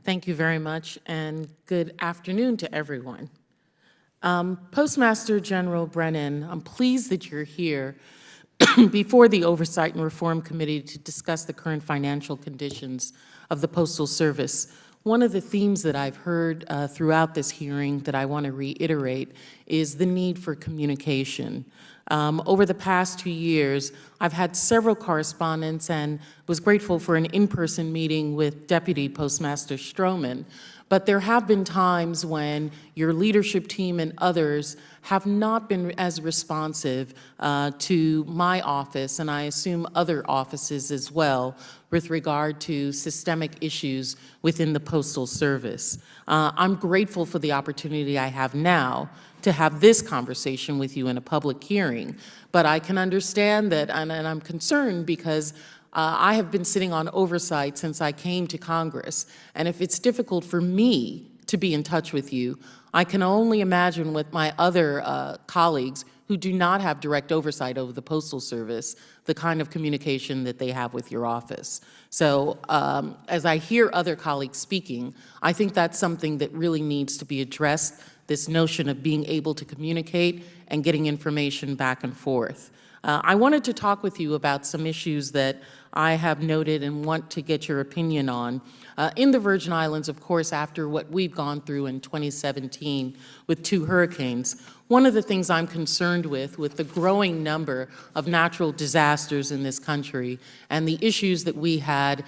Thank you very much, and good afternoon to everyone. Postmaster General Brennan, I'm pleased that you're here before the Oversight and Reform Committee to discuss the current financial conditions of the Postal Service. One of the themes that I've heard throughout this hearing that I want to reiterate is the need for communication. Over the past 2 years, I've had several correspondents and was grateful for an in-person meeting with Deputy Postmaster Stroman. But there have been times when your leadership team and others have not been as responsive to my office, and I assume other offices as well, with regard to systemic issues within the Postal Service. I'm grateful for the opportunity I have now to have this conversation with you in a public hearing, but I can understand that, and I'm concerned because I have been sitting on oversight since I came to Congress, and if it's difficult for me to be in touch with you, I can only imagine with my other colleagues who do not have direct oversight over the Postal Service, the kind of communication that they have with your office. So as I hear other colleagues speaking, I think that's something that really needs to be addressed, this notion of being able to communicate and getting information back and forth. I wanted to talk with you about some issues that I have noted and want to get your opinion on. In the Virgin Islands, of course, after what we've gone through in 2017 with 2 hurricanes, one of the things I'm concerned with the growing number of natural disasters in this country and the issues that we had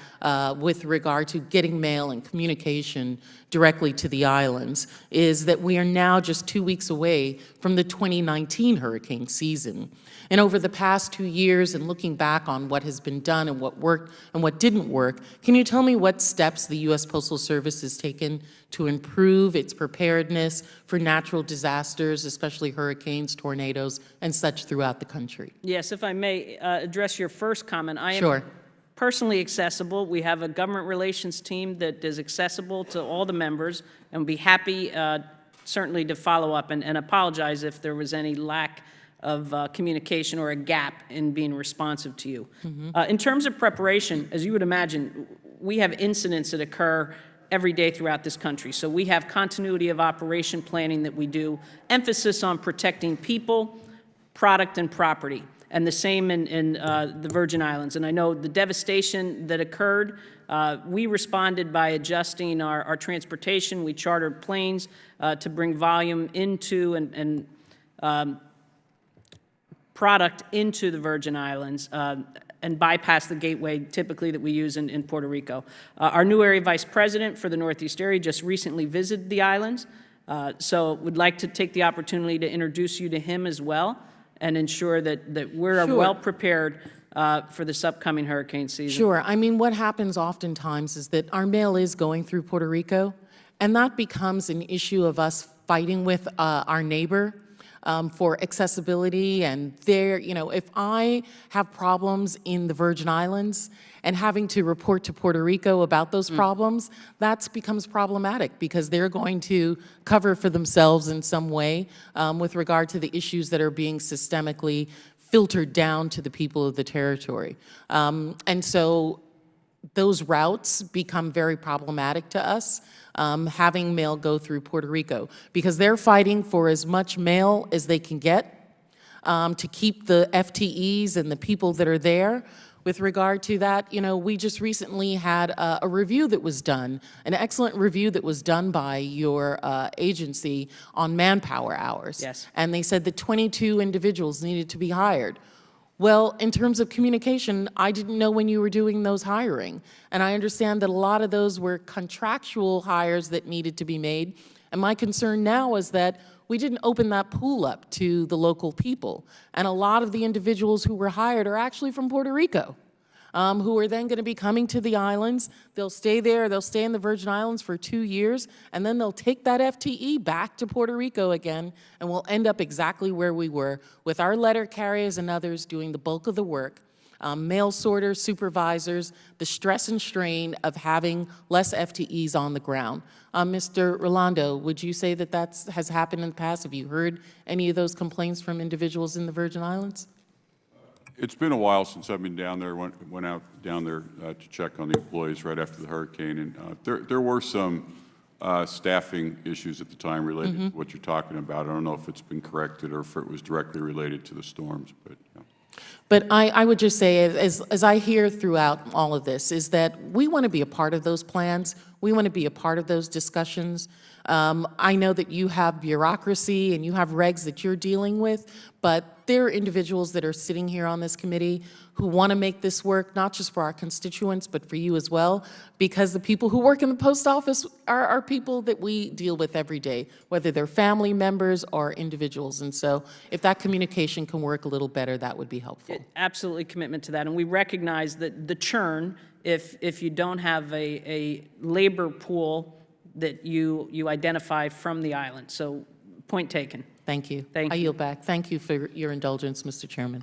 with regard to getting mail and communication directly to the islands, is that we are now just 2 weeks away from the 2019 hurricane season. And over the past 2 years, and looking back on what has been done and what worked and what didn't work, can you tell me what steps the U.S. Postal Service has taken to improve its preparedness for natural disasters, especially hurricanes, tornadoes, and such throughout the country? Yes, if I may address your first comment. I am Sure. personally accessible. We have a government relations team that is accessible to all the members, and we'll be happy certainly to follow up and apologize if there was any lack of communication or a gap in being responsive to you. In terms of preparation, as you would imagine, we have incidents that occur every day throughout this country. So we have continuity of operation planning that we do, emphasis on protecting people, product, and property, and the same in the Virgin Islands. And I know the devastation that occurred, we responded by adjusting our transportation. We chartered planes to bring volume into and product into the Virgin Islands and bypass the gateway typically that we use in Puerto Rico. Our new area vice president for the Northeast area just recently visited the islands, so would like to take the opportunity to introduce you to him as well and ensure that we're Sure. well prepared for this upcoming hurricane season. Sure. I mean, what happens oftentimes is that our mail is going through Puerto Rico, and that becomes an issue of us fighting with our neighbor for accessibility. And there, you know, if I have problems in the Virgin Islands and having to report to Puerto Rico about those problems, that becomes problematic because they're going to cover for themselves in some way with regard to the issues that are being systemically filtered down to the people of the territory. And so those routes become very problematic to us, having mail go through Puerto Rico, because they're fighting for as much mail as they can get to keep the FTEs and the people that are there. With regard to that, you know, we just recently had a review that was done, an excellent review that was done by your agency on manpower hours. Yes. And they said that 22 individuals needed to be hired. Well, in terms of communication, I didn't know when you were doing those hiring. And I understand that a lot of those were contractual hires that needed to be made. And my concern now is that we didn't open that pool up to the local people. And a lot of the individuals who were hired are actually from Puerto Rico, who are then going to be coming to the islands. They'll stay there, they'll stay in the Virgin Islands for 2 years, and then they'll take that FTE back to Puerto Rico again, and we'll end up exactly where we were, with our letter carriers and others doing the bulk of the work, mail sorters, supervisors, the stress and strain of having less FTEs on the ground. Mr. Rolando, would you say that that has happened in the past? Have you heard any of those complaints from individuals in the Virgin Islands? It's been a while since I've been down there. Went out down there to check on the employees right after the hurricane, and there were some staffing issues at the time related to what you're talking about. I don't know if it's been corrected or if it was directly related to the storms, but. Yeah. But I would just say, as I hear throughout all of this, is that we want to be a part of those plans. We want to be a part of those discussions. I know that you have bureaucracy and you have regs that you're dealing with, but there are individuals that are sitting here on this committee who want to make this work, not just for our constituents, but for you as well, because the people who work in the post office are people that we deal with every day, whether they're family members or individuals. And so if that communication can work a little better, that would be helpful. Absolutely commitment to that. And we recognize that the churn, if you don't have a labor pool that you identify from the island. So point taken. Thank you. Thank I you. yield back. Thank you for your indulgence, Mr. Chairman.